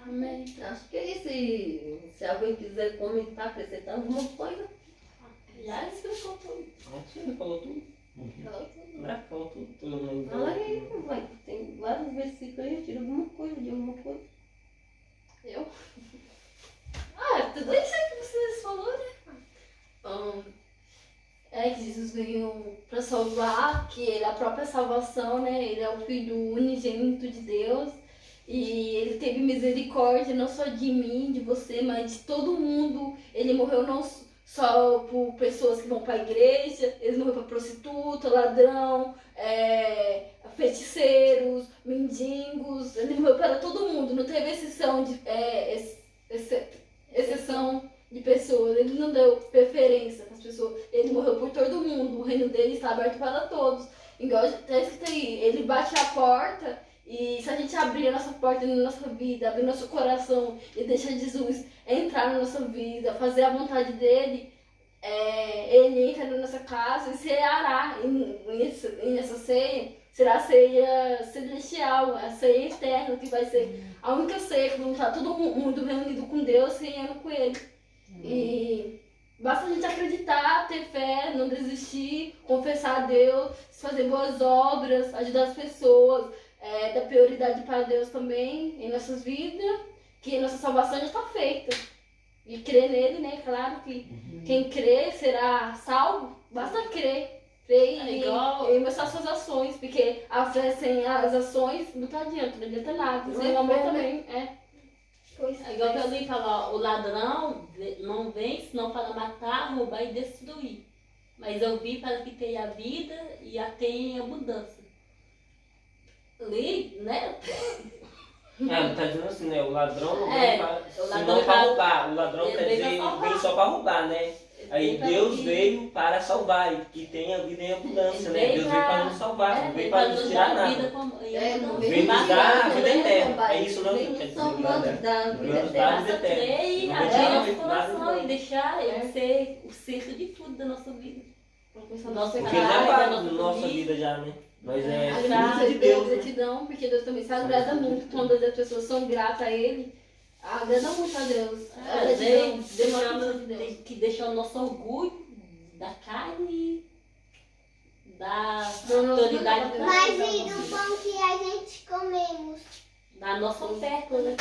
Amém. Acho que é isso. E se alguém quiser comentar, acrescentar alguma coisa, já explicou tudo. Você falou tudo. Falou tudo. Falou tudo. Todo mundo Fala aí, vai. Tem vários versículos aí, eu tiro alguma coisa de alguma coisa. Eu? Tudo isso aí que vocês falaram, né? É que Jesus veio para salvar, que ele é a própria salvação, né? Ele é o Filho unigênito de Deus. E ele teve misericórdia não só de mim, de você, mas de todo mundo. Ele morreu não só por pessoas que vão para a igreja, ele morreu para prostituta, ladrão, feiticeiros, mendigos. Ele morreu para todo mundo, não teve exceção de pessoas. Ele não deu preferência para as pessoas. Ele morreu por todo mundo. O reino dele está aberto para todos. Igual está escrito aí, ele bate a porta. E se a gente abrir a nossa porta na nossa vida, abrir nosso coração e deixar Jesus entrar na nossa vida, fazer a vontade dele, ele entra na nossa casa e ceará. E nessa ceia será a ceia celestial, a ceia eterna, que vai ser a única ceia que vão estar todo mundo reunido com Deus, ceiando com ele. E basta a gente acreditar, ter fé, não desistir, confessar a Deus, fazer boas obras, ajudar as pessoas. Dar prioridade para Deus também em nossas vidas, que nossa salvação já está feita. E crer nele, né? Claro que quem crê será salvo, basta crer. Crer e mostrar suas ações, porque a fé sem as ações não adianta nada. Sem amor também, igual que alguém fala, o ladrão não vem senão para matar, roubar e destruir. Mas eu vim para que tenha a vida e a tenha em abundância. Ali, né? Tá dizendo assim, né? O ladrão não vem para roubar. O ladrão quer dizer, vem só para roubar, né? Aí Deus veio para salvar e que tenha vida em abundância, né? Deus veio para nos salvar, não veio para nos tirar nada. Veio nos dar a vida eterna. É isso, não? Quer dizer, da vida eterna. E abrir nosso coração e deixar ele ser o centro de tudo da nossa vida. Porque já tá na nossa vida já, né? Mas a graça de Deus, gratidão, porque Deus também se agrada muito quando as pessoas são gratas a Ele. Agrada muito a Deus. Tem que deixar o nosso orgulho da carne e da autoridade. Mas e do pão que a gente comemos? Da nossa oferta, né?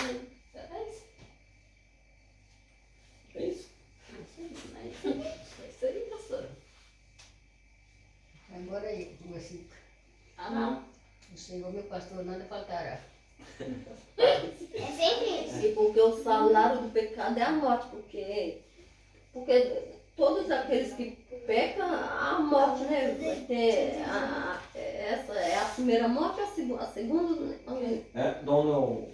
é isso. É isso aí, pastora. Agora aí, o versículo. Amém. O Senhor, meu pastor, nada faltará. É sempre isso. E porque o salário do pecado é a morte, porque todos aqueles que pecam, a morte, né? Vai ter essa é a primeira morte e a segunda, né?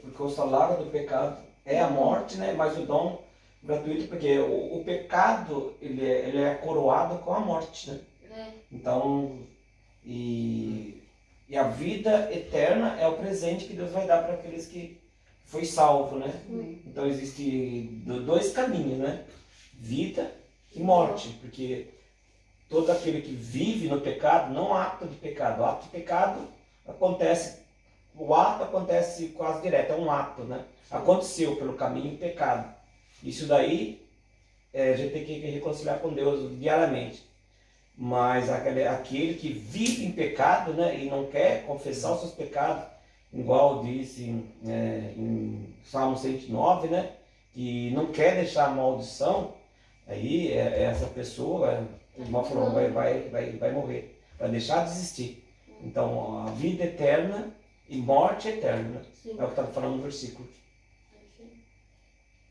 Porque o salário do pecado é a morte, né? Mas o dom gratuito, porque o pecado ele é coroado com a morte, né? Então, e a vida eterna é o presente que Deus vai dar para aqueles que foi salvo, né? Então existe dois caminhos, né? Vida e morte, porque todo aquele que vive no pecado, não ato de pecado. O ato de pecado acontece, o ato acontece quase direto, é um ato, né? Aconteceu pelo caminho pecado. Isso daí a gente tem que reconciliar com Deus diariamente. Mas aquele que vive em pecado, né, e não quer confessar os seus pecados, igual disse em Salmo 109, né, que não quer deixar a maldição, aí essa pessoa, igual falou, vai morrer, vai deixar de existir. Então, a vida eterna e morte eterna, é o que está falando no versículo.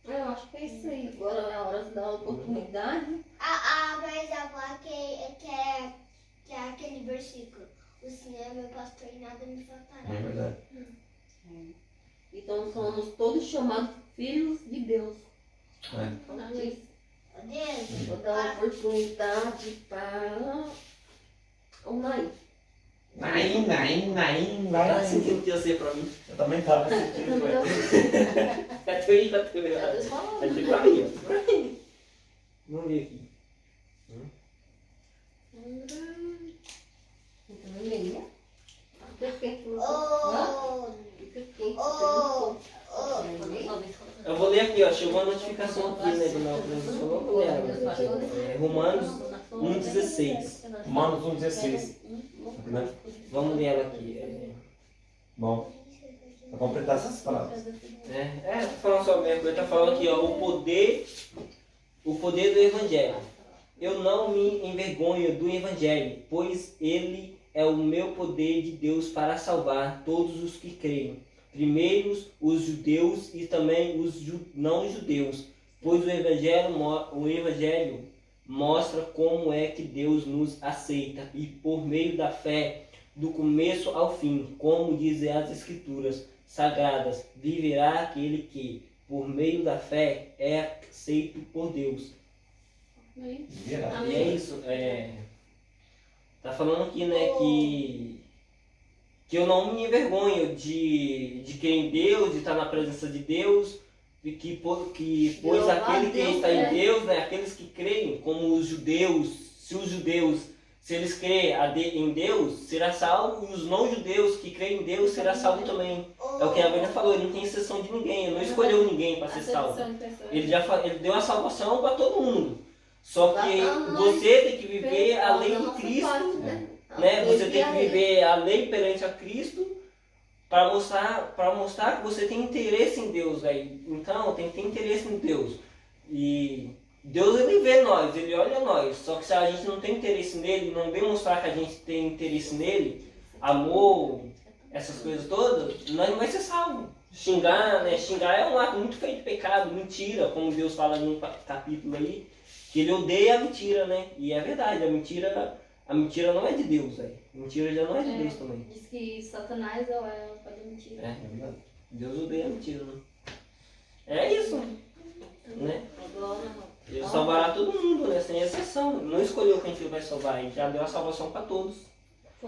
Eu acho que é isso aí. Agora é a hora de dar uma oportunidade. Por exemplo, que é aquele versículo. O Senhor é meu pastor e nada me faltará. É verdade. Então somos todos chamados filhos de Deus. Deus. Vou dar uma oportunidade para o Naim. Naim, Tá sentindo que ia ser pra mim? Eu também estava sentindo. Bateu. Vai ter pra mim, ó. Vamos ver aqui. Eu vou ler aqui, ó. Chegou a notificação aqui, né? Do nosso professor. Vou ler ela. Romanos 1,16. Romanos 1,16. Né? Vamos ler ela aqui. Bom, para completar essas palavras. Tô falando só mesmo. Ele tá falando aqui, ó. O poder do Evangelho. Eu não me envergonho do Evangelho, pois ele é o meu poder de Deus para salvar todos os que creem. Primeiro os judeus e também os não-judeus, pois o Evangelho mostra como é que Deus nos aceita e por meio da fé, do começo ao fim, como dizem as Escrituras Sagradas, viverá aquele que, por meio da fé, é aceito por Deus. Amém. E é isso. Tá falando aqui, né, que eu não me envergonho de crer em Deus, de estar na presença de Deus, e pois aquele que está em Deus, né, aqueles que creem, como os judeus, se eles crerem em Deus, será salvo, e os não-judeus que creem em Deus será salvo também. É o que a Bíblia falou, ele não tem exceção de ninguém, ele não escolheu ninguém para ser salvo. Ele deu a salvação para todo mundo. Só que você tem que viver a lei de Cristo, né? Você tem que viver a lei perante a Cristo para mostrar que você tem interesse em Deus, velho. Então, tem que ter interesse em Deus. E Deus, ele vê nós, ele olha nós. Só que se a gente não tem interesse nele, não demonstrar que a gente tem interesse nele, amor, essas coisas todas, nós não vai ser salvo. Xingar, né? Xingar é um ato muito feio de pecado, mentira, como Deus fala em um capítulo aí, que ele odeia a mentira, né? E é verdade, a mentira não é de Deus, velho. Mentira já não é de Deus também. Diz que Satanás é o pai da mentira. É verdade. Deus odeia a mentira, né? É isso, né? Ele salvará todo mundo, né? Sem exceção. Não escolheu quem que ele vai salvar, ele já deu a salvação para todos.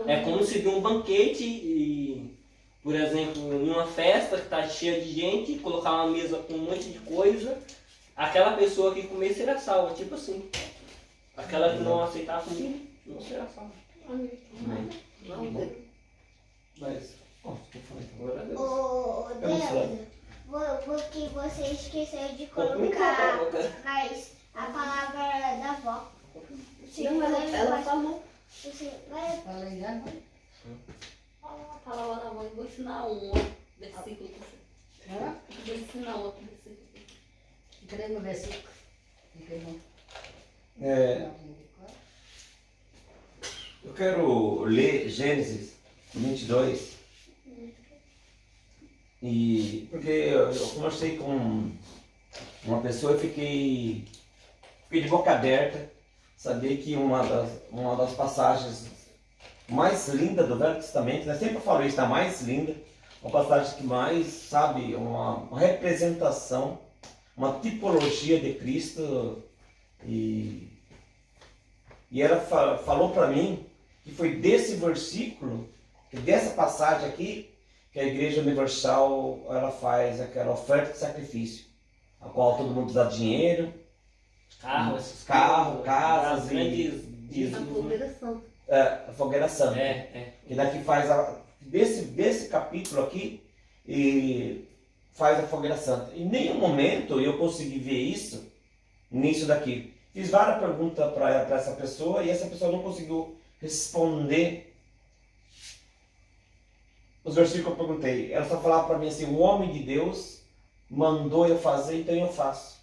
É como se vir um banquete e, por exemplo, numa festa que está cheia de gente, colocar uma mesa com um monte de coisa, aquela pessoa que comer será salva, tipo assim. Aquela que não aceitar a comida, não será salva. Mas, Glória a Deus. Ô, Deus, porque você esqueceu de colocar mais a palavra da avó. Não, ela falou. Você vai... Fala aí, já. A palavra da avó, eu vou ensinar um versículo pra você. Hã? Vou ensinar outro versículo. Fica aí no versículo. Fica aí no... Eu quero ler Gênesis 22. E porque eu conversei com uma pessoa e fiquei de boca aberta. Saber que uma das passagens mais lindas do Velho Testamento, né? Sempre falo isso, a mais linda, uma passagem que mais, sabe, uma representação, uma tipologia de Cristo. E ela falou para mim que foi desse versículo, dessa passagem aqui, que a Igreja Universal ela faz aquela oferta de sacrifício, a qual todo mundo dá dinheiro, carro, casas e A fogueira santa. a fogueira santa. Que daqui faz desse capítulo aqui e faz a fogueira santa. Em nenhum momento eu consegui ver isso nisso daqui. Fiz várias perguntas para essa pessoa e essa pessoa não conseguiu responder os versículos que eu perguntei. Ela só falava para mim assim: o homem de Deus mandou eu fazer, então eu faço.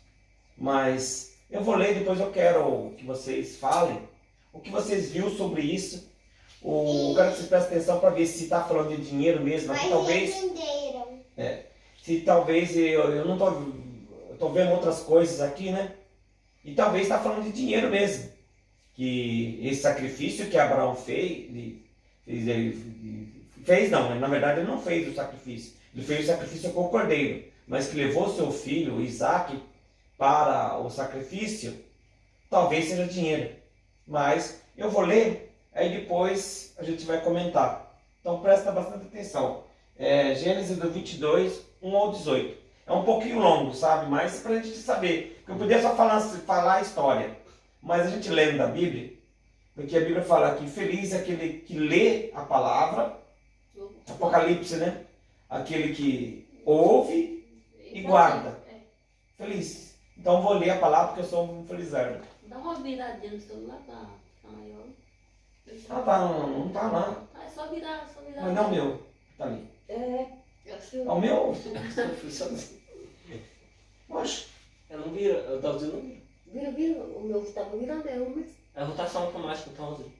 Mas eu vou ler, depois eu quero que vocês falem o que vocês viram sobre isso. Eu quero que vocês prestem atenção para ver se está falando de dinheiro mesmo. Aqui, talvez, se talvez eu não estou vendo outras coisas aqui, né? E talvez está falando de dinheiro mesmo. Que esse sacrifício que Abraão fez, na verdade ele não fez o sacrifício. Ele fez o sacrifício com o cordeiro, mas que levou seu filho Isaac para o sacrifício, talvez seja dinheiro. Mas eu vou ler, aí depois a gente vai comentar. Então presta bastante atenção. Gênesis do 22, 1 ao 18. É um pouquinho longo, sabe? Mas para a gente saber. Porque eu podia só falar a história. Mas a gente lendo a Bíblia, porque a Bíblia fala que feliz é aquele que lê a palavra, Apocalipse, né? Aquele que ouve e guarda. feliz. Então vou ler a palavra porque eu sou um felizardo. Dá uma viradinha no celular pra ficar maior. Ah, tá, não tá lá. Ah, é só virar, só virar. Mas não é o meu, tá ali. É, É o meu? Oxe, Eu não viro, eu tava dizendo não viro. vira, o meu estava virando, é o meu. É rotação automática, então assim.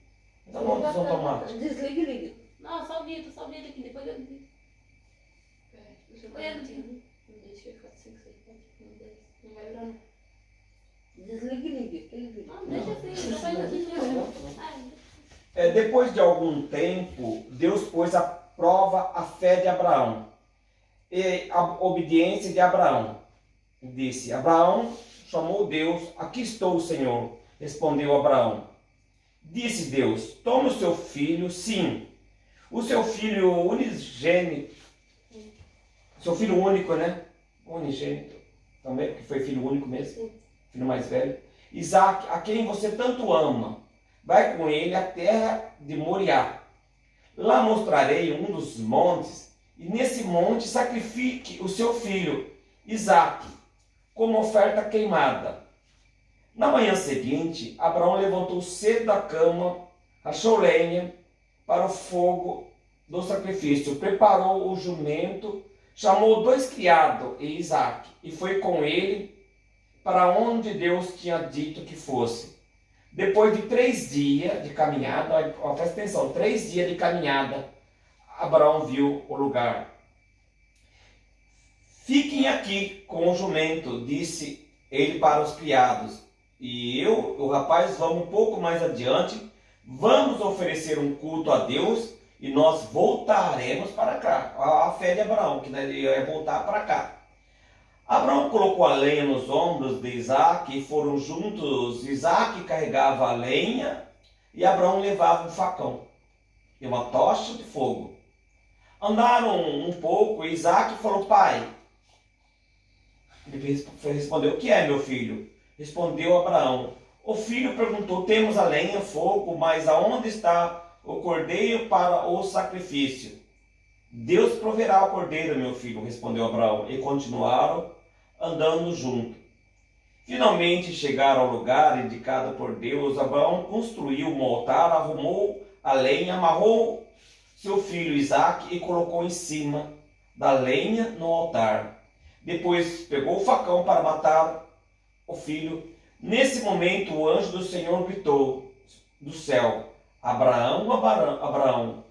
então não, não tomar. Desliga e liga. Não, só vira aqui, depois eu viro. Deixa eu Põe ele. Deixa eu ficar 5, 6, 7, 9, 10. Não vai virar, não. Desliga e liga, que ele vira. Não, deixa assim, depois eu viro. Depois de algum tempo, Deus pôs à prova a fé de Abraão e a obediência de Abraão. Disse: Abraão chamou Deus. Aqui estou, Senhor, respondeu Abraão. Disse Deus: tome o seu filho, sim, o seu filho unigênito, seu filho único, né? Unigênito também, porque foi filho único mesmo, filho mais velho. Isaac, a quem você tanto ama, vai com ele à terra de Moriá. Lá mostrarei um dos montes, e nesse monte sacrifique o seu filho, Isaac, como oferta queimada. Na manhã seguinte, Abraão levantou cedo da cama, achou lenha para o fogo do sacrifício, preparou o jumento, chamou 2 criados e Isaac, e foi com ele para onde Deus tinha dito que fosse. Depois de 3 dias de caminhada, presta atenção, 3 dias de caminhada, Abraão viu o lugar. Fiquem aqui com o jumento, disse ele para os criados. E eu, o rapaz, vamos um pouco mais adiante, vamos oferecer um culto a Deus e nós voltaremos para cá. A fé de Abraão, que ia voltar para cá. Abraão colocou a lenha nos ombros de Isaac e foram juntos. Isaac carregava a lenha e Abraão levava um facão e uma tocha de fogo. Andaram um pouco e Isaac falou: pai. Ele respondeu: o que é, meu filho? Respondeu Abraão. O filho perguntou: temos a lenha, fogo, mas aonde está o cordeiro para o sacrifício? Deus proverá o cordeiro, meu filho, respondeu Abraão. E continuaram andando juntos. Finalmente chegaram ao lugar indicado por Deus. Abraão construiu um altar, arrumou a lenha, amarrou seu filho Isaac e colocou em cima da lenha no altar. Depois pegou o facão para matar o filho. Nesse momento o anjo do Senhor gritou do céu: Abraão, Abraão.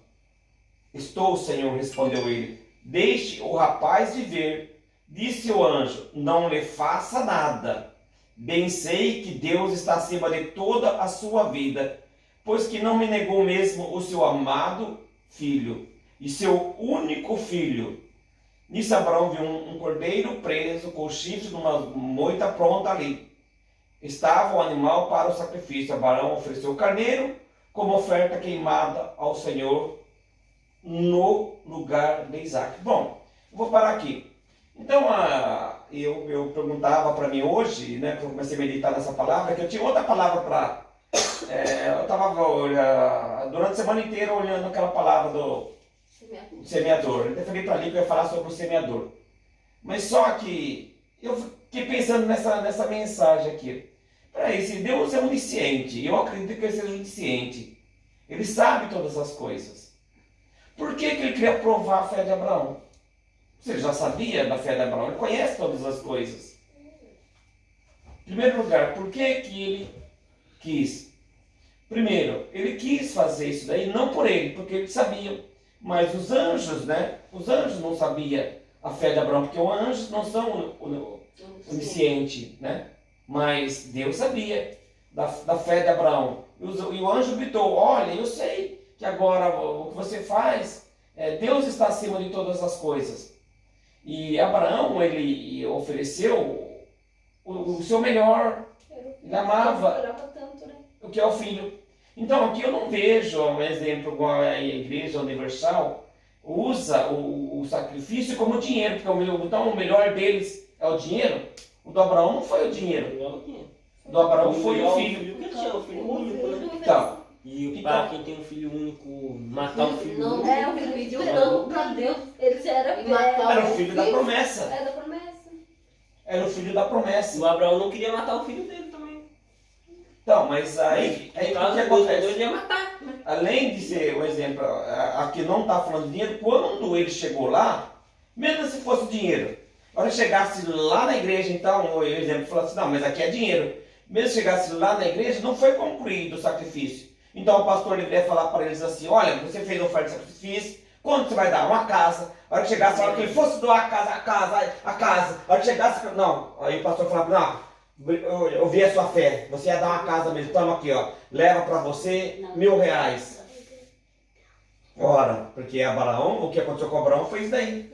Estou, Senhor, respondeu ele. Deixe o rapaz viver. Disse o anjo: não lhe faça nada. Bem sei que Deus está acima de toda a sua vida, pois que não me negou mesmo o seu amado filho e seu único filho. Nisso Abraão viu um cordeiro preso com o chifre de uma moita pronta ali. Estava o animal para o sacrifício. Abraão ofereceu o carneiro como oferta queimada ao Senhor no lugar de Isaac. Bom, vou parar aqui. Então, eu perguntava para mim hoje, né, que eu comecei a meditar nessa palavra, que eu tinha outra palavra para... eu estava durante a semana inteira olhando aquela palavra do semeador. Eu até falei para ali que eu ia falar sobre o semeador. Mas só que eu fiquei pensando nessa mensagem aqui. Peraí, se Deus é onisciente, eu acredito que Ele seja onisciente. Ele sabe todas as coisas. Por que Ele queria provar a fé de Abraão? Você já sabia da fé de Abraão? Ele conhece todas as coisas. Em primeiro lugar, por que Ele quis? Primeiro, Ele quis fazer isso daí não por Ele, porque Ele sabia. Mas os anjos, né? Os anjos não sabiam a fé de Abraão, porque os anjos não são oniscientes, né? Mas Deus sabia da fé de Abraão. E o anjo gritou: olha, eu sei que agora o que você faz, Deus está acima de todas as coisas. E Abraão, ele ofereceu o seu melhor. Ele amava o que é o filho. Então aqui eu não vejo um exemplo igual a Igreja Universal usa o sacrifício como dinheiro, porque então o melhor deles é o dinheiro. O do Abraão não foi o dinheiro. O do Abraão foi o filho. Porque tinha um filho único, né? Então, e para quem tem um filho único, matar um filho Não, único. é o filho pediu não para Deus. Ele era Matar era o filho da promessa. É da promessa. era o filho da promessa. O Abraão não queria matar o filho dele também. Então, mas aí Por o que causa Deus, acontece? Deus ia matar. Além de ser um exemplo, aqui não está falando de dinheiro, quando ele chegou lá, mesmo se fosse dinheiro, a hora que chegasse lá na igreja, então, o exemplo falou assim, não, mas aqui é dinheiro. Mesmo se chegasse lá na igreja, não foi concluído o sacrifício. Então o pastor deveria falar para eles assim, olha, você fez oferta de sacrifício, quanto você vai dar? Uma casa. A hora que chegasse, a hora que ele fosse doar a casa. A hora que chegasse, não, aí o pastor falava, não, eu vi a sua fé, você ia dar uma casa mesmo, toma aqui, ó, leva para você R$1.000. Ora, porque Abraão, o que aconteceu com Abraão foi isso daí.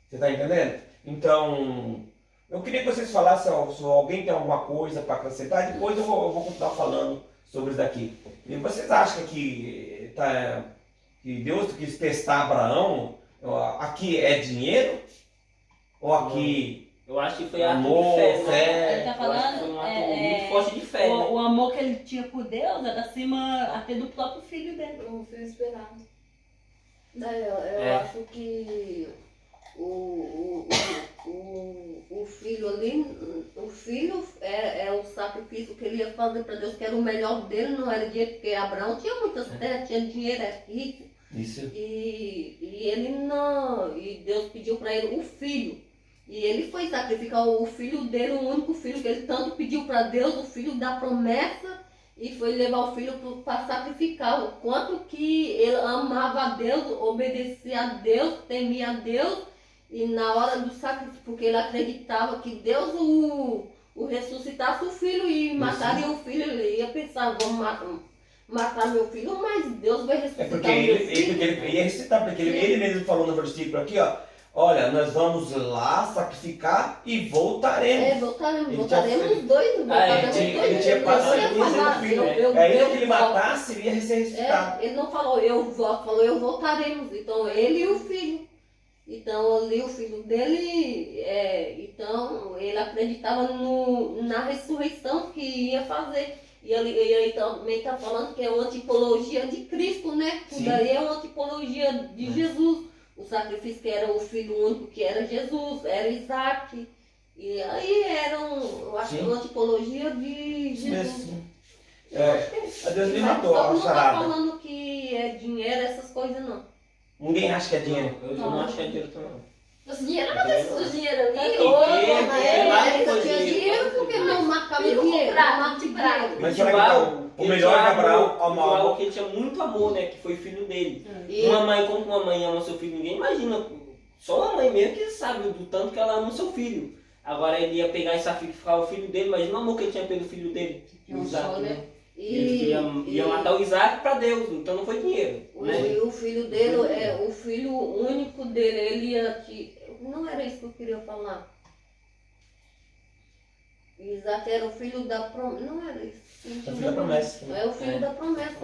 Você está entendendo? Então, eu queria que vocês falassem, se alguém tem alguma coisa para acrescentar, depois eu vou continuar falando sobre isso daqui. E vocês acham que Deus quis testar Abraão? Aqui é dinheiro? Ou aqui... Eu acho que foi ato amor, de fé, né? fé? Ele tá Eu acho que foi falando, um ato muito forte de fé, né? o amor que ele tinha por Deus era acima até do próprio filho dele. O filho esperado. Daí eu É. acho que o filho ali, o filho é o sacrifício que ele ia fazer para Deus, que era o melhor dele, não era dinheiro, porque Abraão tinha muitas terras, tinha dinheiro, era rico. Isso. E ele não. E Deus pediu para ele o filho. E ele foi sacrificar o filho dele, o único filho que ele tanto pediu para Deus, o filho da promessa, e foi levar o filho para sacrificar. O quanto que ele amava a Deus, obedecia a Deus, temia a Deus, e na hora do sacrifício, porque ele acreditava que Deus o ressuscitasse o filho e mataria o filho, ele ia pensar, vamos matar meu filho, mas Deus vai É ressuscitar porque o meu ele filho. ia recitar, porque ele mesmo falou no versículo aqui, ó. Olha, nós vamos lá sacrificar e voltaremos. Voltaremos Ele voltaremos tinha- os dois. Ele tinha passado Ele isso no filho. Ainda que ele matasse, ele ia ser ressuscitado. Ele não falou eu volto, falou eu voltaremos. Então ele e o filho. Então ali o filho dele, então ele acreditava na ressurreição que ia fazer. E ele também está falando que é uma tipologia de Cristo, né? Tudo Sim. aí é uma tipologia de Jesus. O sacrifício que era o filho único, que era Jesus, era Isaac. E aí eu acho que Sim. uma tipologia de Isso Jesus. mesmo. A Deus me Mas matou só a não tá charada. falando que é dinheiro, essas coisas não. Ninguém acha que é dinheiro. Eu não acho que é dinheiro também. Esse dinheiro não é do dinheiro ali. Porque Tinha dinheiro porque não marcava dinheiro. Marcava de prato. Mas será que então, o melhor de Abraão amava? Porque ele tinha muito amor, né? Que foi filho dele. E Uma mãe, como uma mãe ama seu filho, ninguém imagina. Só a mãe mesmo que sabe do tanto que ela ama o seu filho. Agora ele ia pegar e sacrificar o filho dele, imagina o amor que ele tinha pelo filho dele, o Isaac, né? Ele ia matar o Isaac para Deus, então não foi dinheiro. Né? o filho dele, o filho único dele, ele ia não era isso que eu queria falar. Isaac era o filho da promessa. Não era isso. É o filho da promessa. É o filho da promessa.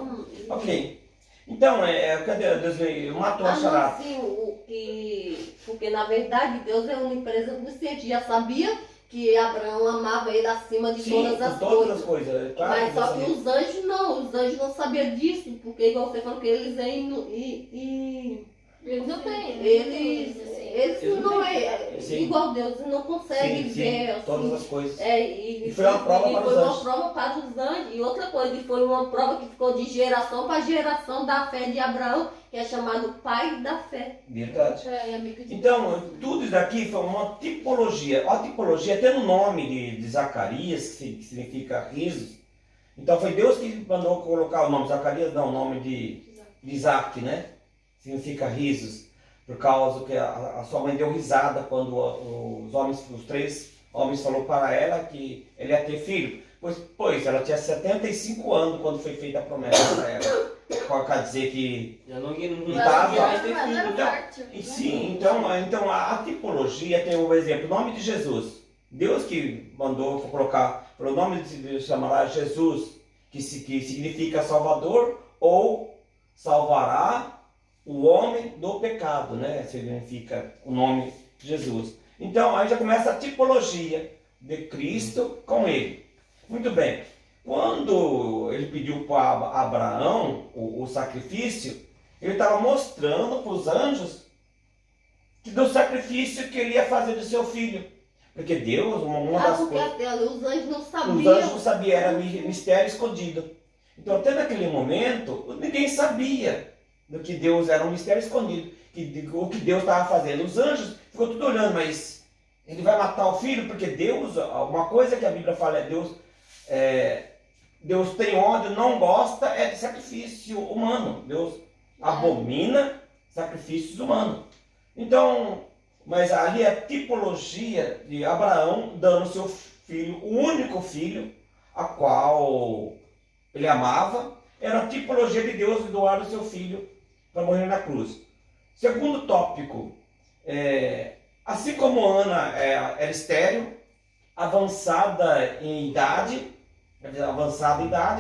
Ok. Então, cadê Deus matou a charada? Assim, porque na verdade Deus é onipresente, já sabia que Abraão amava ele acima de todas as todas coisas. as coisas. Claro, Mas só que Deus os anjos não sabiam disso, porque igual você falou que eles Eles não têm. eles não é Sim. igual Deus, não conseguem sim, ver assim. todas as coisas. E foi uma prova para os foi anjos. uma prova para os anjos. E outra coisa, e foi uma prova que ficou de geração para geração da fé de Abraão, que é chamado pai da fé. Verdade. Amigo de Então, tudo isso daqui foi uma tipologia. A tipologia até no nome de Zacarias, que significa risos. Então foi Deus que mandou colocar o nome de Zacarias, não, o nome de Isaac, né? Significa risos. Por causa que a sua mãe deu risada quando os 3 homens falou para ela que ele ia ter filho. Pois ela tinha 75 anos quando foi feita a promessa para ela. Quer dizer que Já não tava. mais ter filho. E sim, então a tipologia tem um exemplo, o nome de Jesus. Deus que mandou colocar o nome de chamará Jesus, que significa Salvador ou salvará o homem do pecado, né? Significa o nome de Jesus. Então aí já começa a tipologia de Cristo com ele. Muito bem. Quando ele pediu para Abraão o sacrifício, ele estava mostrando para os anjos do sacrifício que ele ia fazer do seu filho. Porque Deus, uma das porque coisas... os anjos não Os sabiam. anjos não sabiam, era mistério escondido. Então, até naquele momento, ninguém sabia do que Deus era um mistério escondido, o que Deus estava fazendo. Os anjos ficou tudo olhando, mas ele vai matar o filho, porque Deus, uma coisa que a Bíblia fala Deus tem ódio, não gosta de sacrifício humano. Deus abomina sacrifícios humanos. Então, mas ali é a tipologia de Abraão dando seu filho, o único filho, a qual ele amava, era a tipologia de Deus doar o seu filho para morrer na cruz. Segundo tópico, assim como Ana era estéril, avançada em idade,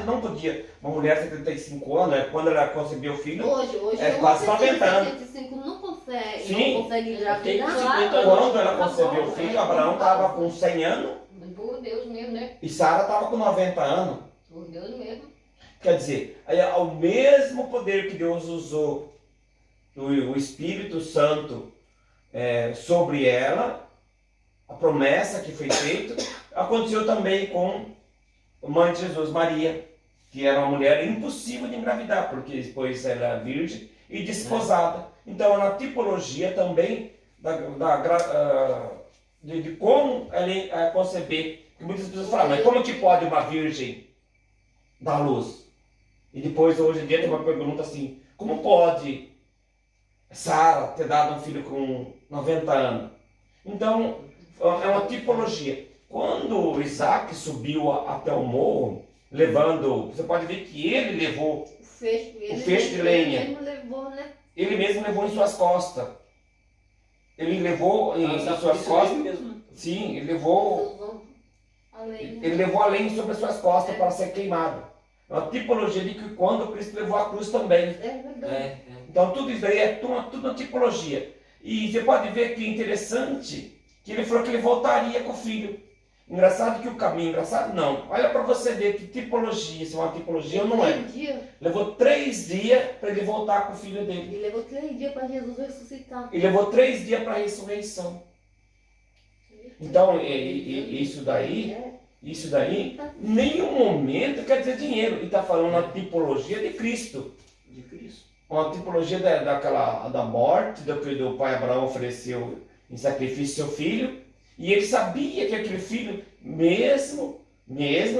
não podia, uma mulher de 75 anos, quando ela concebeu o filho, Hoje quase 90 anos. 75 não consegue, Sim. não consegue engravidar. Quando ela concebeu o filho, Abraão estava com 100 anos Por Deus mesmo, né? e Sara estava com 90 anos. Por Deus mesmo. Quer dizer, ao mesmo poder que Deus usou o Espírito Santo sobre ela, a promessa que foi feita, aconteceu também com a mãe de Jesus, Maria, que era uma mulher impossível de engravidar, porque depois ela era virgem e desposada. Então, é uma tipologia também de como ela ia conceber. Muitas pessoas falam, mas como que pode uma virgem dar luz? E depois, hoje em dia, tem uma pergunta assim, como pode Sara ter dado um filho com 90 anos? Então, é uma tipologia. Quando Isaac subiu até o morro, levando, você pode ver que ele levou O feixe de lenha. Ele mesmo levou, né? Ele mesmo levou em suas costas. Ele levou em suas costas. Mesmo. Sim, ele levou a lenha sobre as suas costas para ser queimado. É uma tipologia de que quando Cristo levou a cruz também. É verdade. Então tudo isso aí é tudo uma tipologia. E você pode ver que é interessante que ele falou que ele voltaria com o filho. Engraçado que o caminho, engraçado não. Olha para você ver que tipologia, se é uma tipologia ou não é. Levou 3 dias para ele voltar com o filho dele. Ele levou 3 dias para Jesus ressuscitar. Ele levou 3 dias para a ressurreição. Então, isso daí, em nenhum momento quer dizer dinheiro. Ele está falando uma tipologia de Cristo. De Cristo. Uma tipologia da morte, do que o pai Abraão ofereceu em sacrifício seu filho. E ele sabia que aquele filho, mesmo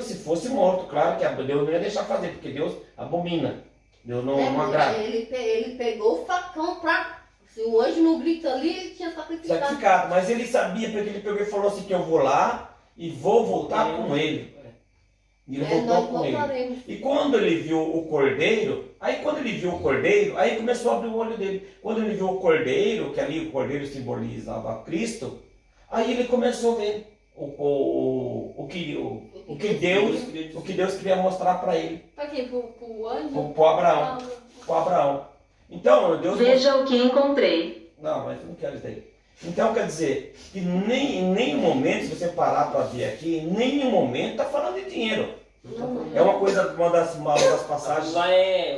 se fosse morto, claro que Deus não ia deixar fazer, porque Deus abomina. Deus não agrada. Ele pegou o facão para... Se o anjo não grita ali, ele tinha sacrificado. Mas ele sabia, porque ele pegou e falou assim, que eu vou lá e vou voltar com ele. E ele voltou com ele. E quando ele viu o cordeiro, aí começou a abrir o olho dele. Quando ele viu o cordeiro, que ali o cordeiro simbolizava Cristo, aí ele começou a ver o que Deus queria mostrar para ele. Pra quem? Pro anjo? Pro Abraão. Então, Deus... Veja o que encontrei. Não, mas eu não quero isso daí. Então, quer dizer, que em nenhum momento, se você parar para ver aqui, em nenhum momento está falando de dinheiro. É uma coisa, uma das passagens... Lá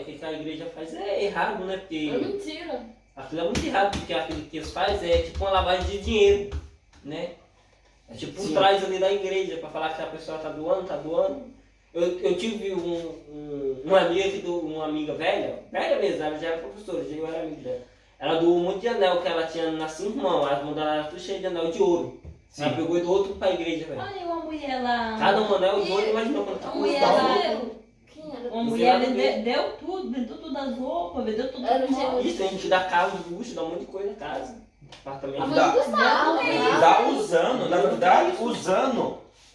o que a igreja faz é errado, né? Porque É mentira. aquilo é muito errado, porque aquilo que eles fazem é tipo uma lavagem de dinheiro, né? É tipo um trás ali da igreja, para falar que a pessoa está doando. Eu tive uma amiga velha mesmo, ela já era professora, eu era amiga dela. Ela doou um monte de anel que ela tinha nas 5 mãos, as mãos dela eram tudo cheias de anel de ouro. Sim. Ela pegou e doou tudo pra igreja, velho. Olha, uma mulher lá. Cada um anel de ouro, imagina quando tá Uma mulher lá. Quem era? Uma mulher vendeu tudo, vendeu tudo as roupas, vendeu tudo Era as roupas. Isso, a gente dá carro de luxo, dá um monte de coisa em casa. Apartamento.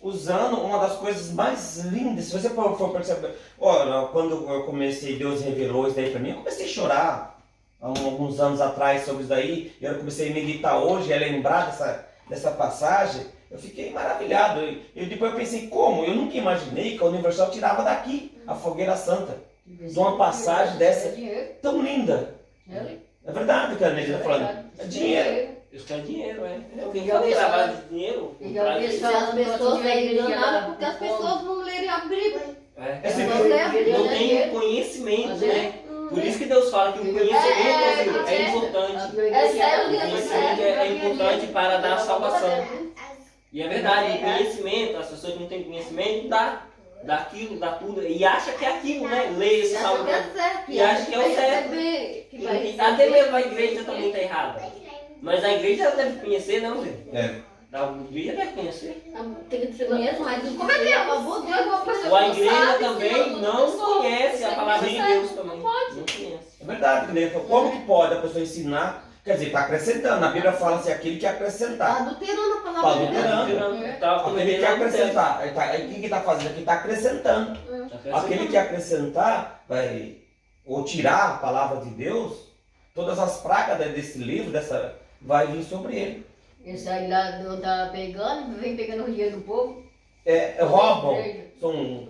Usando uma das coisas mais lindas. Se você for perceber, olha, quando eu comecei, Deus revelou isso daí para mim, eu comecei a chorar há alguns anos atrás sobre isso daí. Eu comecei a meditar hoje, a lembrar dessa passagem. Eu fiquei maravilhado. E depois eu pensei, como? Eu nunca imaginei que a Universal tirava daqui a Fogueira Santa. De uma passagem dessa tão linda. É verdade, cara, ele está falando. É dinheiro. Eles querem dinheiro, é. Quem quer lavagem de dinheiro? As pessoas vão enganar porque as pessoas não lerem a Bíblia. Não tem conhecimento, né? Por isso que Deus fala que o conhecimento é importante. É sério, O conhecimento é importante para dar salvação. E é verdade, o conhecimento, as pessoas que não têm conhecimento, dá aquilo, dá tudo. E acha que é aquilo, né? Lê esse salmo. E acha que é o certo. E até mesmo a igreja também está errada. Mas a igreja deve conhecer, não, Zé? A igreja deve conhecer. Tem que ser mesmo, mas como é que é? Ou a igreja também não conhece a palavra de Deus também. Não conhece. É verdade, né? Como que pode a pessoa ensinar? Quer dizer, está acrescentando. A Bíblia fala assim, aquele que acrescentar. Adulterando a palavra de Deus. Aquele que acrescentar. O que está fazendo aqui? Está acrescentando. Aquele que acrescentar, vai, ou tirar a palavra de Deus, todas as pragas desse livro, vai vir sobre ele. Esse aí lá não tá pegando, vem pegando o dinheiro do povo. Roubam.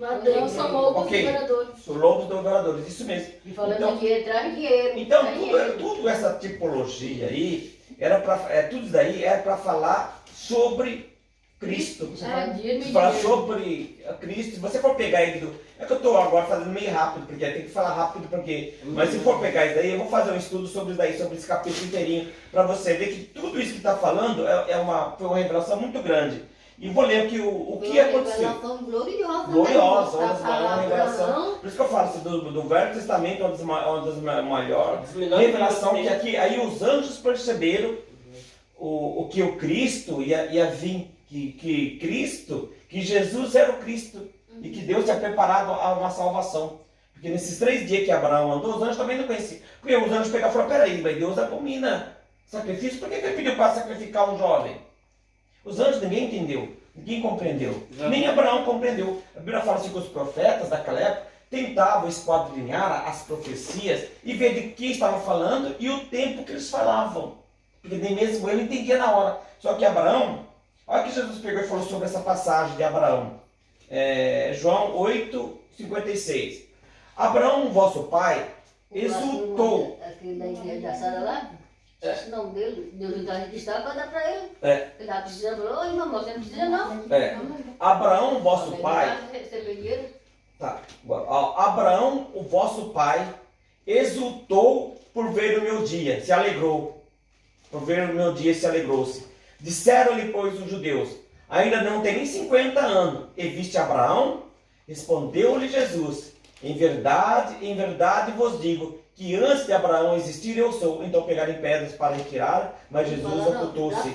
Ladrão são lobos devoradores. São lobos devoradores, isso mesmo. E falando dinheiro, traz dinheiro. Então, tudo essa tipologia aí, tudo isso daí é para falar sobre Cristo. Falar sobre Cristo. Se você for pegar ele É que eu estou agora fazendo meio rápido, porque tem que falar rápido, porque... Mas se for pegar isso daí, eu vou fazer um estudo sobre isso daí, sobre esse capítulo inteirinho, para você ver que tudo isso que está falando foi uma revelação muito grande. E vou ler aqui o que aconteceu. Uma revelação gloriosa. Gloriosa, uma revelação. Por isso que eu falo assim, do Velho Testamento, uma das maiores revelações, que aqui, aí os anjos perceberam que o Cristo ia vir, que Jesus era o Cristo. E que Deus tinha preparado uma salvação. Porque nesses 3 dias que Abraão andou, os anjos também não conheciam. Porque os anjos pegaram e falaram, peraí, mas Deus abomina sacrifício, por que ele pediu para sacrificar um jovem? Os anjos ninguém entendeu, ninguém compreendeu. Nem Abraão compreendeu. A Bíblia fala assim que os profetas daquela época tentavam esquadrinhar as profecias e ver de que estavam falando e o tempo que eles falavam. Porque nem mesmo ele entendia na hora. Só que Abraão, olha que Jesus pegou e falou sobre essa passagem de Abraão. João 8:56. Abraão, vosso pai, exultou. Aquele da igreja da Sara lá, o nome dele, Deus está registrado para dar para ele. Ele estava precisando, falou, oi irmão, você não precisa não. Abraão, vosso pai. Recebeu dinheiro. Tá. Abraão, o vosso pai, exultou por ver o meu dia, se alegrou. Por ver o meu dia, se alegrou-se. Disseram-lhe, pois, os judeus, ainda não tem nem 50 anos. E viste Abraão? Respondeu-lhe Jesus, em verdade vos digo, que antes de Abraão existir eu sou. Então pegaram pedras para retirar, mas Jesus ocultou-se.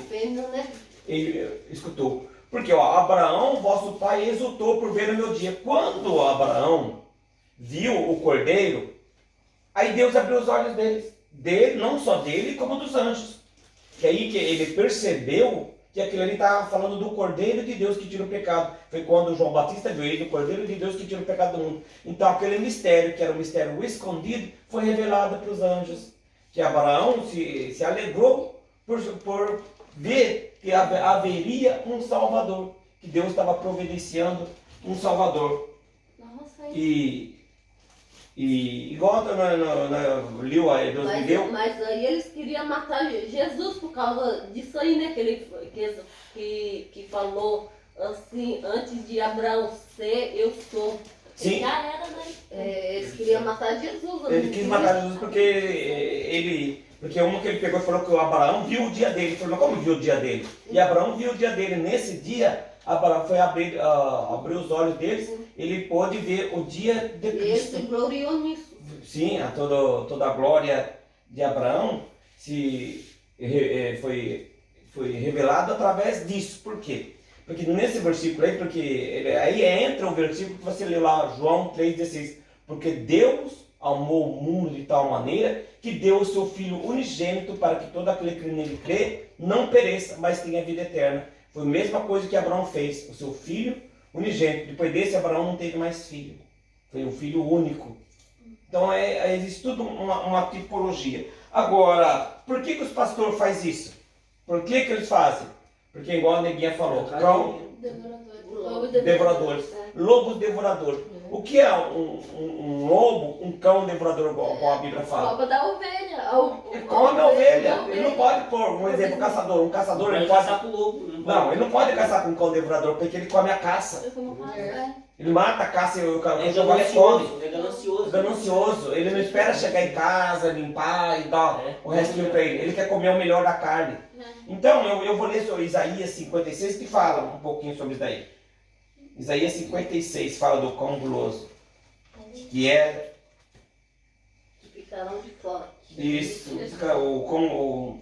Ele escutou. Porque Abraão, vosso pai, exultou por ver o meu dia. Quando Abraão viu o cordeiro, aí Deus abriu os olhos dele, não só dele, como dos anjos. Que aí que ele percebeu que aquilo ali estava falando do Cordeiro de Deus que tira o pecado. Foi quando João Batista viu ele, o Cordeiro de Deus que tira o pecado do mundo. Então aquele mistério, que era um mistério escondido, foi revelado para os anjos. Que Abraão se alegrou por ver que haveria um Salvador. Que Deus estava providenciando um Salvador. Nossa, E igual liu aí, Deus me deu. Mas aí eles queriam matar Jesus por causa disso aí, né? Que falou assim, antes de Abraão ser, eu sou. Sim. Já era, né? Eles queriam matar Jesus. Ele quis matar Jesus porque uma que ele pegou e falou que o Abraão viu o dia dele. Ele falou, mas como viu o dia dele? E Abraão viu o dia dele. Nesse dia, Abraão foi abrir os olhos deles, ele pôde ver o dia de Cristo. Ele se gloriou nisso. Sim, toda a glória de Abraão foi revelada através disso. Por quê? Porque nesse versículo aí, aí entra o versículo que você lê lá, João 3,16. Porque Deus amou o mundo de tal maneira que deu o seu Filho unigênito para que todo aquele que nele crê não pereça, mas tenha vida eterna. Foi a mesma coisa que Abraão fez, o seu filho unigênito. Depois desse, Abraão não teve mais filho. Foi um filho único. Então, existe tudo uma tipologia. Agora, por que os pastores fazem isso? Por que eles fazem? Porque, igual a neguinha falou, cão devoradores. Lobos devoradores. O que é um lobo, um cão devorador, como a Bíblia fala? Rouba da ovelha. Ele come a ovelha. Ele não pode pôr, um exemplo, um caçador. Um caçador ele pode caçar com o lobo. Não, ele não pode caçar com um cão devorador, porque ele come a caça. Ele mata a caça e o cão come. É ganancioso. Ganancioso. Ele não espera chegar em casa, limpar e dar o restinho para ele. Ele quer comer o melhor da carne. Então, eu vou ler sobre Isaías 56, que fala um pouquinho sobre isso daí. Isaías 56 fala do cão guloso, que é Que ficarão de fora. isso, o Ficarão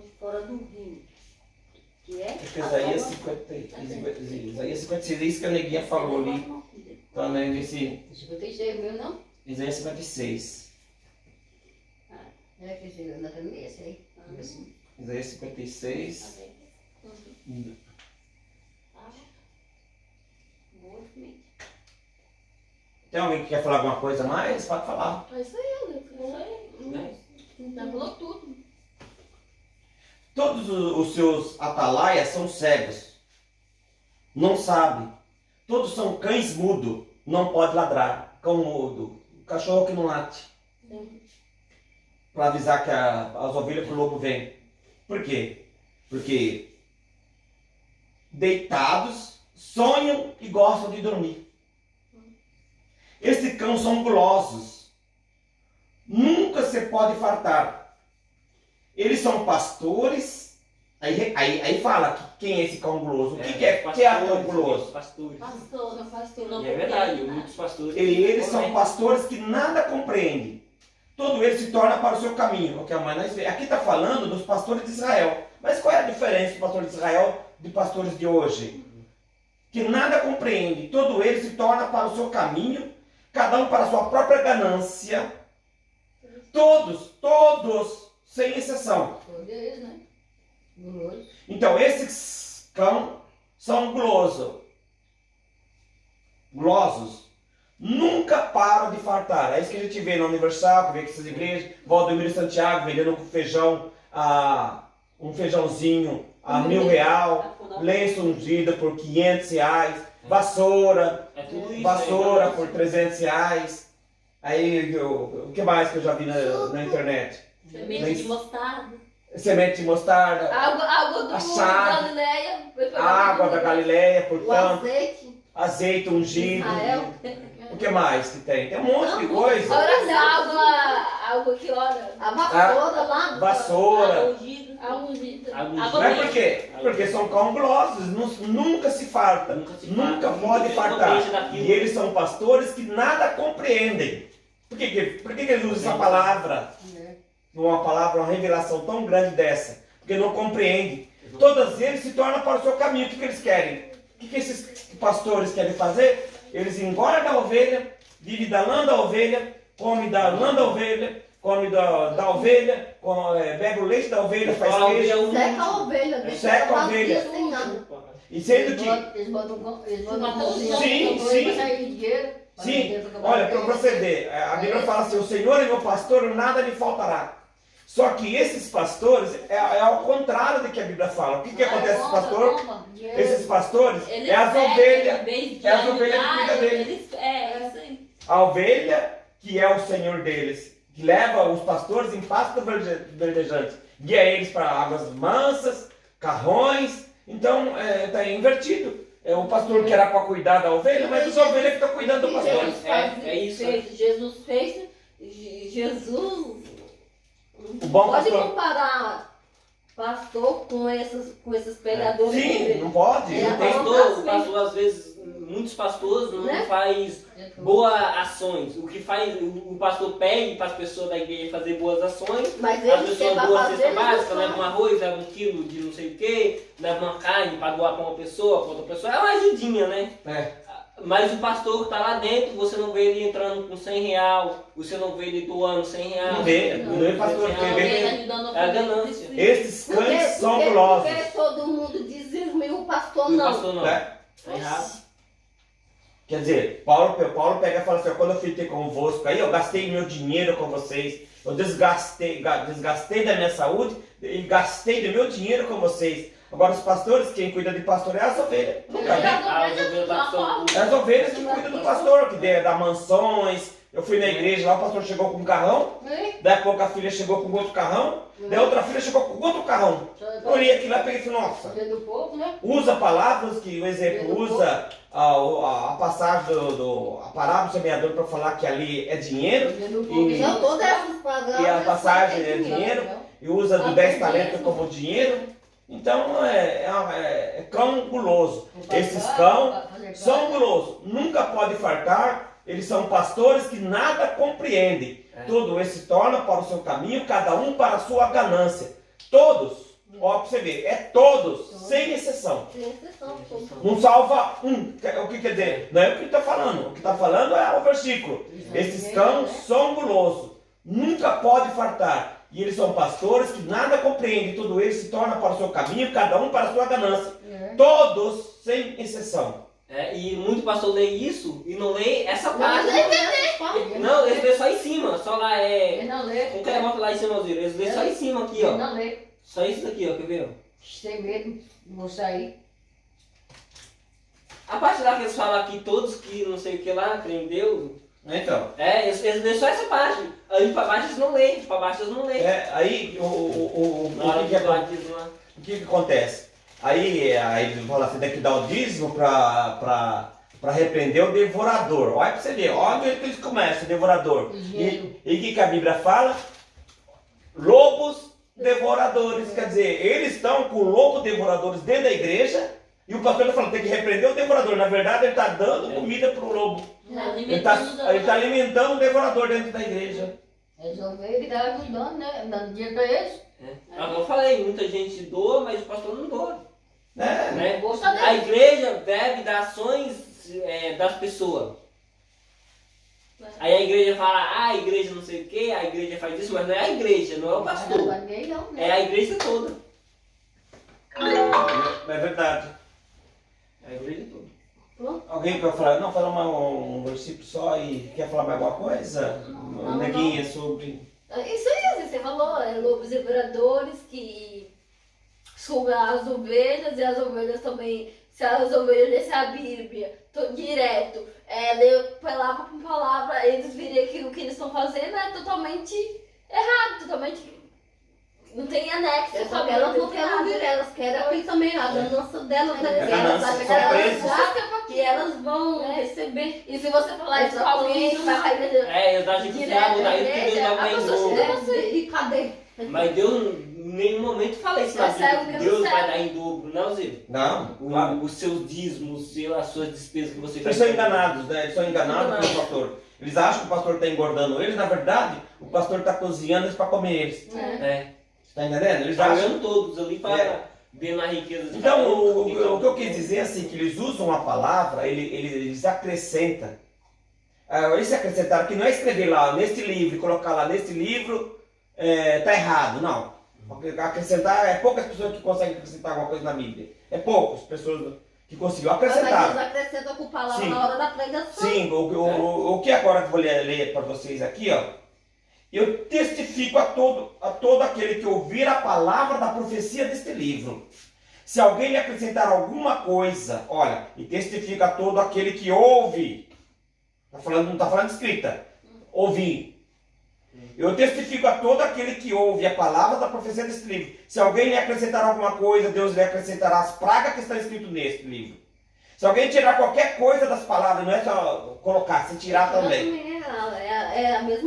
de fora do rio. Que é? Isaías 56, é isso que a neguinha falou ali. Então, né, nesse 56 mil, não? Isaías 56. É que esse na família, esse aí. Isaías 56. Tem alguém que quer falar alguma coisa a mais? Pode falar. É isso aí, né? Já falou tudo. Todos os seus atalaias são cegos. Não sabem. Todos são cães mudos. Não pode ladrar. Cão mudo. Cachorro que não late. Para avisar que as ovelhas pro lobo vêm. Por quê? Porque deitados, sonham e gostam de dormir. Esses cães são gulosos. Nunca se pode fartar. Eles são pastores. Aí fala que quem é esse cão guloso. O que é cão guloso? Pastores. Pastor. E é verdade, muitos pastores. Eles são pastores que nada compreendem. Todo ele se torna para o seu caminho. Que a mãe nós vê. Aqui está falando dos pastores de Israel. Mas qual é a diferença dos pastores de Israel de pastores de hoje? Que nada compreende. Todo ele se torna para o seu caminho, cada um para a sua própria ganância. Todos, sem exceção. Todos eles, né? Guloso. Então, esses cão são gulosos. Nunca param de fartar. É isso que a gente vê na Universal, que vê que essas igrejas, Valdomiro Santiago vendendo com feijão, um feijãozinho a R$1.000, lenço ungido por R$500, vassoura por R$300. Aí, o que mais que eu já vi na internet? Semente de mostarda. Semente de mostarda, Água do A chave. Galileia. água da Galileia, O portanto, azeite. azeite ungido. Israel. O que mais que tem? Tem um monte de coisa. Água que ora. A vassoura lá. Vassoura. Ungida. A ungida. Mas por quê? Porque são cão gulosos, nunca se farta, nunca pode fartar. E eles são pastores que nada compreendem. Por que eles usam essa palavra? Uma revelação tão grande dessa? Porque não compreendem. Todos eles se tornam para o seu caminho. O que eles querem? O que esses pastores querem fazer? Eles engordam a ovelha, vivem da lã da ovelha, comem da lã da ovelha, comem da ovelha, bebe o leite da ovelha, faz queijo. Seca a ovelha. deixa Seca a ela ovelha. vazia sem nada. E sendo que... Eles botam Sim. Olha, para você ver, a Bíblia fala assim, o Senhor é meu pastor, nada me faltará. Só que esses pastores é ao contrário do que a Bíblia fala. O que acontece com esses pastores? Eles É as seguem, ovelhas. em vez de É as ovelhas que ajudar, cuidam deles. isso aí. A ovelha, que é o Senhor deles, que leva os pastores em pasto verdejante, guia eles para águas mansas, carrões. Então, está invertido. É o pastor que era para cuidar da ovelha, mas as ovelhas que estão cuidando do pastor. É isso. Jesus fez. Jesus. O bom Pode pastor. comparar pastor com esses pegadores de Sim, ovelha. não pode. É. Não tem. O pastor, às vezes, muitos pastores não Né? faz boas ações. O que faz, o pastor pede para as pessoas da igreja fazer boas ações. Mas As ele que pessoas vai doam a fazer, cesta ele básica, não leva um faz. arroz, leva 1 quilo de não sei o que, leva uma carne para doar para uma pessoa, para outra pessoa. É uma ajudinha, né? Mas o pastor que está lá dentro, você não vê ele entrando com R$100, você não vê ele doando R$100. Não vê pastor, Não, porque vê. É a ganância. Esses cães são gulosos. Porque todo mundo dizima e o pastor E o não. pastor não. Né? Tá errado. Quer dizer, Paulo pega e fala assim, ó, quando eu fiquei convosco aí, eu gastei meu dinheiro com vocês, eu desgastei da minha saúde e gastei do meu dinheiro com vocês. Agora os pastores, quem cuida de pastor é as ovelhas. Nunca vi. É as ovelhas que cuidam do pastor, que dá mansões. Eu fui na igreja lá, o pastor chegou com um carrão, daí a pouco a filha chegou com outro carrão, daí a outra filha chegou com outro carrão. Eu olhei aqui lá e peguei e falei, nossa, do povo, né? usa palavras que o exemplo usa a passagem a parábola do semeador para falar que ali é dinheiro e, Não, todas essas palavras. e a passagem é dinheiro e usa do 10 talentos como dinheiro. Então é cão guloso. Esses cão são gulosos, nunca pode fartar, eles são pastores que nada compreendem. Tudo esse se torna para o seu caminho, cada um para a sua ganância. Todos, ó, pra você ver, é todos, sem exceção. Sem exceção, todos. Não salva um. O que quer dizer? Não é o que está falando. O que está falando é o versículo. Esses cães são gulosos, nunca pode fartar. E eles são pastores que nada compreendem. Tudo isso se torna para o seu caminho, cada um para a sua ganância. Todos, sem exceção. E muito pastor lê isso e não lê essa parte. Não, Não, eles lê só em cima, só lá Ele não lê. Como que é bota lá em cima, Alzira? Eles lê só em cima aqui, Ele ó. não lê. Só isso daqui, ó, quer ver? Tem medo, vou sair. A parte lá que eles falam aqui, todos que não sei o que lá, creem em Deus. Então. Eles lê só essa parte. Aí pra baixo eles não lêem, pra baixo eles não lêem. Aí Na hora o de falar disso lá. que acontece? Aí ele fala assim, tem que dar o dízimo para repreender o devorador. Olha para você ver, olha o jeito que eles começam, devorador. E o que a Bíblia fala? Lobos devoradores. Quer dizer, eles estão com lobos devoradores dentro da igreja e o pastor está falando, tem que repreender o devorador. Na verdade, ele está dando comida para o lobo. Ele está alimentando o devorador dentro da igreja. Resolveu ele está ajudando, né? Dando dinheiro para eles. Como eu falei, muita gente doa, mas o pastor não doa. Né? Gosta dele. A igreja bebe das ações das pessoas. Aí a igreja fala, a igreja não sei o que, a igreja faz isso, mas não é a igreja, não é o pastor. Não, não, né? É a igreja toda. É verdade. É a igreja toda. Alguém quer falar? Não, fala um versículo só e quer falar mais alguma coisa? Neguinha, sobre... Isso aí, você falou, lobos devoradores que sugam as ovelhas e as ovelhas também, se as ovelhas lessem a Bíblia direto, ler palavra por palavra, eles viriam que o que eles estão fazendo é totalmente errado, totalmente... Não tem anexo. Só que elas não querem ouvir, elas querem aqui também a ganância delas, né? A ganância, Elas são acham presos. que elas vão receber. E se você falar isso com alguém, vai cair Eles acham que direto Deus da vai igreja, a dar pessoa em se dobro. E cadê? Mas Deus em nenhum momento fala isso na Recebe o Bíblia. que Deus recebe. vai dar em dobro, não, Zé? Não, claro. Os seus dízimos, as suas despesas que você Eles faz. são enganados, né? Eles são enganados pelo pastor. Eles acham que o pastor está engordando eles, na verdade, o pastor está cozinhando eles para comer eles. Está entendendo? Eles acham. Pagando todos ali para ver na riqueza de Então, cada um. o que eu quis dizer assim, que eles usam a palavra, eles acrescentam. Esse acrescentar que não é escrever lá, neste livro, e colocar lá, neste livro, está errado, não. Acrescentar, poucas pessoas que conseguem acrescentar alguma coisa na Bíblia. É poucas pessoas que conseguiram Mas acrescentar. eles acrescentam com palavra Sim. na hora da pregação. Sim, o que agora que eu vou ler para vocês aqui, ó. Eu testifico a todo aquele que ouvir a palavra da profecia deste livro. Se alguém lhe acrescentar alguma coisa, olha, e testifica a todo aquele que ouve. Não está falando escrita. Ouvir. Eu testifico a todo aquele que ouve a palavra da profecia deste livro. Se alguém lhe acrescentar alguma coisa, Deus lhe acrescentará as pragas que estão escritas neste livro. Se alguém tirar qualquer coisa das palavras, não é só colocar, se tirar também. É a mesma